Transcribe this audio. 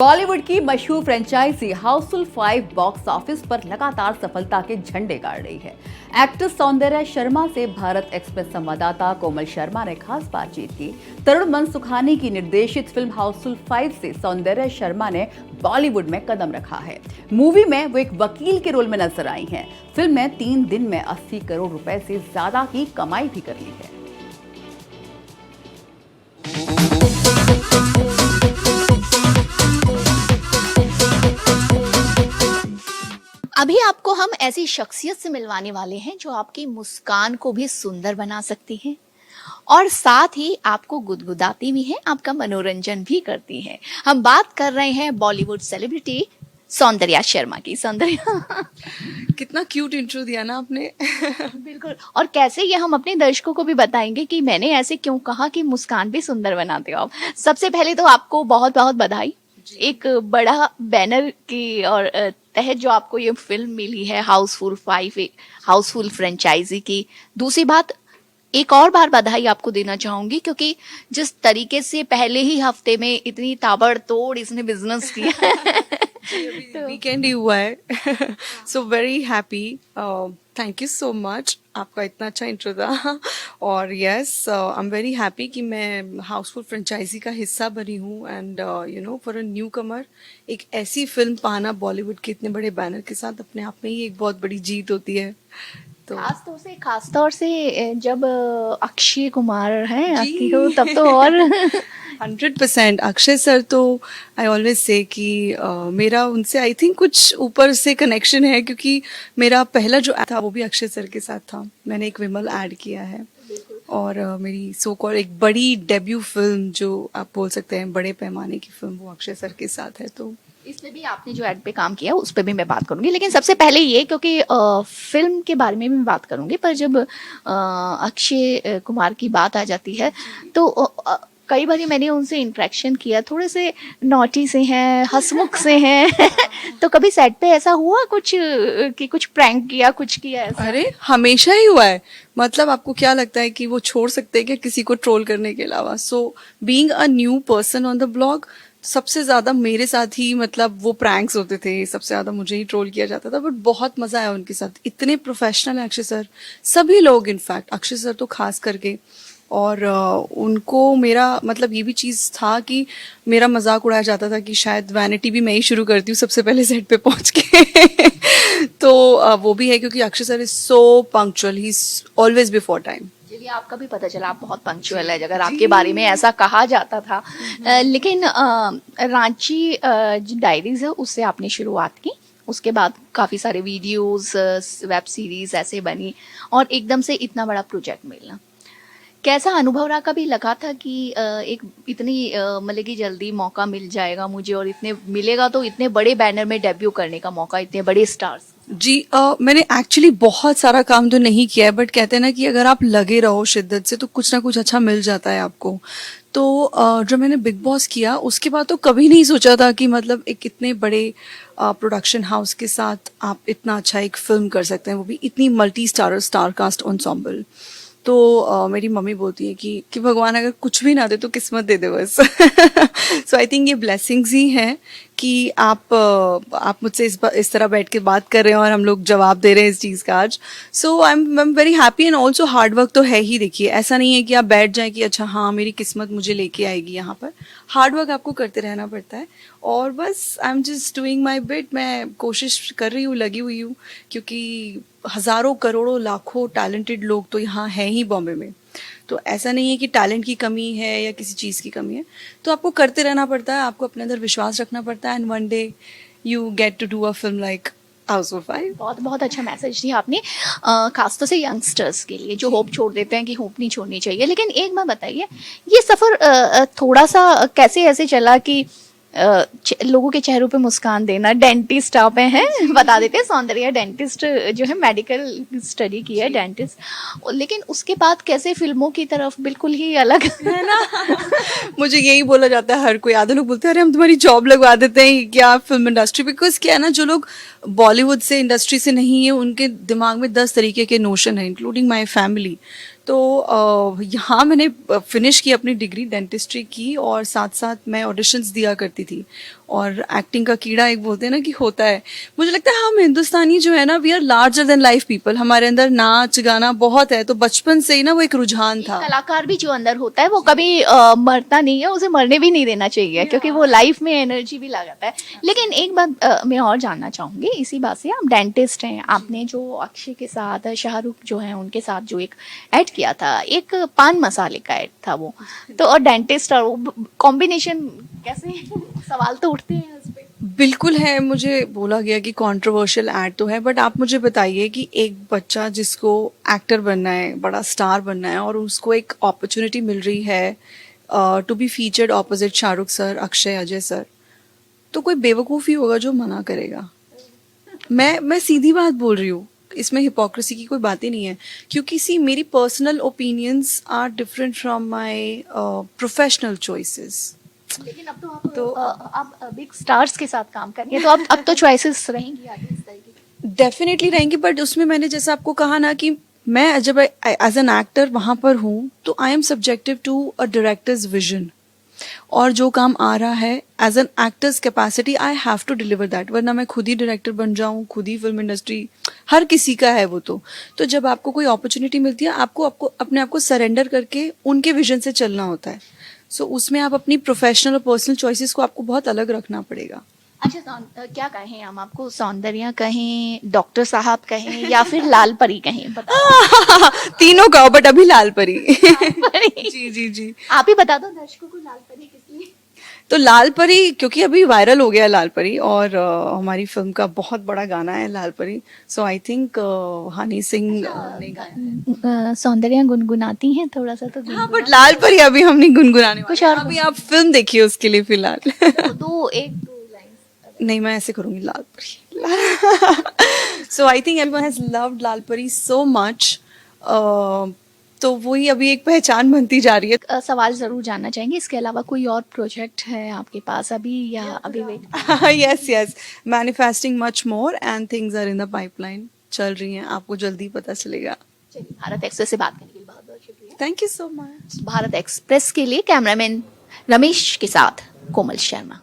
बॉलीवुड की मशहूर franchise Housefull 5 box office पर लगातार सफलता के झंडे गाड़ रही है। एक्ट्रेस सौंदर्या शर्मा से भारत एक्सप्रेस संवाददाता कोमल शर्मा ने खास बातचीत की। तरुण मनसुखानी की निर्देशित फिल्म हाउसफुल 5 से सौंदर्या शर्मा ने बॉलीवुड में कदम रखा है। मूवी में वो एक वकील के रोल में नजर आई हैं। फिल्म में 3 दिन में 80 करोड़ रुपए से ज्यादा की कमाई भी कर ली है। अभी आपको हम ऐसी शख्सियत से मिलवाने वाले हैं जो आपकी मुस्कान को भी सुंदर बना सकती है और साथ ही आपको गुदगुदाती भी है, आपका मनोरंजन भी करती है। हम बात कर रहे हैं बॉलीवुड सेलिब्रिटी सौंदर्या शर्मा की। सौंदर्या कितना क्यूट इंट्रो दिया ना आपने। बिल्कुल। और कैसे ये हम अपने दर्शकों को भी बताएंगे कि मैंने ऐसे क्यों कहा कि मुस्कान भी सुंदर बनाते हो आप। सबसे पहले तो आपको बहुत बहुत बधाई, एक बड़ा बैनर की और तहत जो आपको ये फिल्म मिली है हाउसफुल 5, एक हाउसफुल फ्रेंचाइजी की। दूसरी बात, एक और बार बधाई आपको देना चाहूंगी क्योंकि जिस तरीके से पहले ही हफ्ते में इतनी ताबड़तोड़ इसने बिजनेस किया वीकेंड ही हुआ है। So very happy, thank you so much, आपका इतना अच्छा इंट्रो था। और yes, I am very happy कि मैं हाउसफुल फ्रेंचाइजी का हिस्सा बनी हूँ। And you know, for a newcomer एक ऐसी फिल्म पाना बॉलीवुड के इतने बड़े बैनर के साथ अपने आप में ही एक बहुत बड़ी जीत होती है। तो खास तौर से जब अक्षय कुमार हैं आपकी हो तब तो और 100% अक्षय सर तो आई ऑलवेज से कि मेरा उनसे आई थिंक कुछ ऊपर से कनेक्शन है, क्योंकि मेरा पहला जो ad था वो भी अक्षय सर के साथ था। मैंने एक विमल ऐड किया है और मेरी सो कॉल एक बड़ी डेब्यू फिल्म जो आप बोल सकते हैं बड़े पैमाने की फिल्म वो अक्षय सर के साथ है। तो इसमें भी आपने जो एड पे काम किया उस पर भी मैं बात करूंगी, लेकिन सबसे पहले ये क्योंकि फिल्म के बारे में भी मैं बात करूंगी, पर जब अक्षय कुमार की बात आ जाती है तो कई बार मैंने उनसे इंटरेक्शन किया, थोड़े से नॉटी से हैं, हंसमुख से हैं तो कभी सेट पे ऐसा हुआ कुछ कि कुछ प्रैंक किया, कुछ किया ऐसा? अरे हमेशा ही हुआ है। मतलब आपको क्या लगता है कि वो छोड़ सकते हैं क्या किसी को ट्रोल करने के अलावा? So being a new person on the blog, सबसे ज्यादा मेरे साथ ही मतलब वो प्रैंक्स होते थे, सबसे ज्यादा मुझे ही ट्रोल किया जाता था। बट बहुत मजा आया उनके साथ, इतने प्रोफेशनल है अक्षय सर, सभी लोग इनफैक्ट अक्षय सर तो खास करके। और उनको मेरा मतलब ये भी चीज़ था कि मेरा मजाक उड़ाया जाता था कि शायद वैनिटी भी मैं ही शुरू करती हूँ सबसे पहले सेट पे पहुंच के तो वो भी है क्योंकि Akshay sir is so punctual, he is always before time. चलिए, आपका भी पता चला आप बहुत पंक्चुअल है, अगर आपके बारे में ऐसा कहा जाता था। लेकिन रांची जो डायरीज है उससे आपने शुरुआत की, उसके बाद काफ़ी सारे वीडियोस, वेब सीरीज ऐसे बनी और एकदम से इतना बड़ा प्रोजेक्ट मिलना, कैसा अनुभव रहा? कभी लगा था कि एक इतनी मतलब कि जल्दी मौका मिल जाएगा मुझे और इतने मिलेगा तो इतने बड़े बैनर में डेब्यू करने का मौका, इतने बड़े स्टार्स? जी मैंने एक्चुअली बहुत सारा काम तो नहीं किया है, बट कहते हैं ना कि अगर आप लगे रहो शिद्दत से तो कुछ ना कुछ अच्छा मिल जाता है आपको। तो जब मैंने बिग बॉस किया उसके बाद तो कभी नहीं सोचा था कि मतलब एक इतने बड़े प्रोडक्शन हाउस के साथ आप इतना अच्छा एक फिल्म कर सकते हैं, वो भी इतनी मल्टी स्टार कास्ट एंसेम्बल। तो मेरी मम्मी बोलती है कि भगवान अगर कुछ भी ना दे तो किस्मत दे दे बस। सो आई थिंक ये ब्लेसिंग्स ही हैं कि आप मुझसे इस तरह बैठ के बात कर रहे हैं और हम लोग जवाब दे रहे हैं इस चीज़ का आज। So I am very happy. And also hard work तो है ही। देखिए, ऐसा नहीं है कि आप बैठ जाएं कि अच्छा हाँ मेरी किस्मत मुझे लेके आएगी यहाँ पर। हार्ड वर्क आपको करते रहना पड़ता है और बस I am just doing my bit. मैं कोशिश कर रही हूँ, लगी हुई हूँ, क्योंकि हज़ारों करोड़ों लाखों टैलेंटेड लोग तो यहाँ हैं ही बॉम्बे में। तो ऐसा नहीं है कि टैलेंट की कमी है या किसी चीज़ की कमी है, तो आपको करते रहना पड़ता है, आपको अपने अंदर विश्वास रखना पड़ता है। And one day you get to do a film like Housefull 5। बहुत बहुत अच्छा मैसेज दिया आपने, खासतौर से यंगस्टर्स के लिए जो होप छोड़ देते हैं कि होप नहीं छोड़नी चाहिए। लेकिन एक बात बताइए, ये सफ़र थोड़ा सा कैसे ऐसे चला कि लोगों के चेहरों पे मुस्कान देना? डेंटिस्ट आप हैं, बता देते हैं, सौंदर्या डेंटिस्ट जो है, मेडिकल स्टडी की है, डेंटिस्ट, लेकिन उसके बाद कैसे फिल्मों की तरफ बिल्कुल ही अलग है ना। मुझे यही बोला जाता है, हर कोई, आधे लोग बोलते हैं अरे हम तुम्हारी जॉब लगवा देते हैं क्या फिल्म इंडस्ट्री। बिकॉज क्या है ना, जो लोग बॉलीवुड से इंडस्ट्री से नहीं है उनके दिमाग में 10 तरीके के नोशन है, इंक्लूडिंग माई फैमिली। तो यहाँ मैंने फिनिश की अपनी डिग्री डेंटिस्ट्री की और साथ साथ मैं ऑडिशंस दिया करती थी और एक्टिंग का कीड़ा एक बोलते हैं ना कि होता है। मुझे लगता है हम हिंदुस्तानी जो है ना, we are larger than life people. हमारे अंदर नाच गाना बहुत है, तो बचपन से ही ना वो एक रुझान था। कलाकार भी जो अंदर होता है वो कभी मरता नहीं है, उसे मरने भी नहीं देना चाहिए क्योंकि वो लाइफ में एनर्जी भी लगाता है। लेकिन एक बात मैं और जानना चाहूंगी इसी बात से, आप डेंटिस्ट हैं, आपने जो अक्षय के साथ शाहरुख जो है उनके साथ जो एक ऐड किया था, एक पान मसाले का ऐड था वो, तो और डेंटिस्ट और कॉम्बिनेशन कैसे सवाल तो उठते हैं उस पे। बिल्कुल है, मुझे बोला गया कि कंट्रोवर्शियल ऐड तो है, बट आप मुझे बताइए कि एक बच्चा जिसको एक्टर बनना है, बड़ा स्टार बनना है, और उसको एक अपॉर्चुनिटी मिल रही है to be featured opposite Shahrukh sir, Akshay, Ajay sir, तो कोई बेवकूफ़ी होगा जो मना करेगा। मैं सीधी बात बोल रही हूँ, इसमें हिपोक्रेसी की कोई बात ही नहीं है, क्योंकि सी मेरी personal opinions are different from my professional choices. लेकिन अब तो आप बिग स्टार्स के साथ काम कर रही हैं, तो अब तो चॉइसेस रहेंगी आगे इस तरह की। डेफिनेटली रहेंगी, बट उसमें मैंने जैसे आपको कहा ना कि मैं जब एज एन एक्टर वहां पर हूँ, तो I am subjective to a director's vision, और जो काम आ रहा है as an actor's capacity I have to deliver that, वरना मैं खुद ही डायरेक्टर बन जाऊं, खुद ही फिल्म इंडस्ट्री हर किसी का है वो। तो जब आपको कोई अपॉर्चुनिटी मिलती है, आपको अपने आप को सरेंडर करके उनके विजन से चलना होता है। सो उसमें आप अपनी प्रोफेशनल और पर्सनल चॉइसेस को आपको बहुत अलग रखना पड़ेगा। अच्छा, क्या कहें हम आपको, सौंदर्या कहें, डॉक्टर साहब कहें, या फिर लाल परी कहें, बताओ। तीनों का, बट अभी लाल परी। परी। जी जी जी। आप ही बता दो दर्शकों को लाल परी किस लिए। तो लाल परी क्योंकि अभी वायरल हो गया है लाल परी, और हमारी फिल्म का बहुत बड़ा गाना है लाल Pari, so I think Honey Singh ने गाया है। सौंदर्या गुनगुनाती हैं थोड़ा सा तो हाँ, बट लाल परी अभी हम नहीं गुनगुनाने कुछ वाले। और अभी आप फिल्म देखिए उसके लिए फिलहाल। दो लाइन। नहीं, मैं ऐसे करूंगी Lal Pari. So I think everyone has loved Lal Pari so much, तो वही अभी एक पहचान बनती जा रही है। सवाल जरूर जानना चाहेंगे, इसके अलावा कोई और प्रोजेक्ट है आपके पास अभी, या अभी wait. Yes, manifesting much more and things are in the pipeline, चल रही हैं, आपको जल्दी पता चलेगा। चलिए, भारत एक्सप्रेस से बात करने के लिए बहुत बहुत शुक्रिया। Thank you so much. Bharat express के लिए कैमरामैन रमेश के साथ कोमल शर्मा।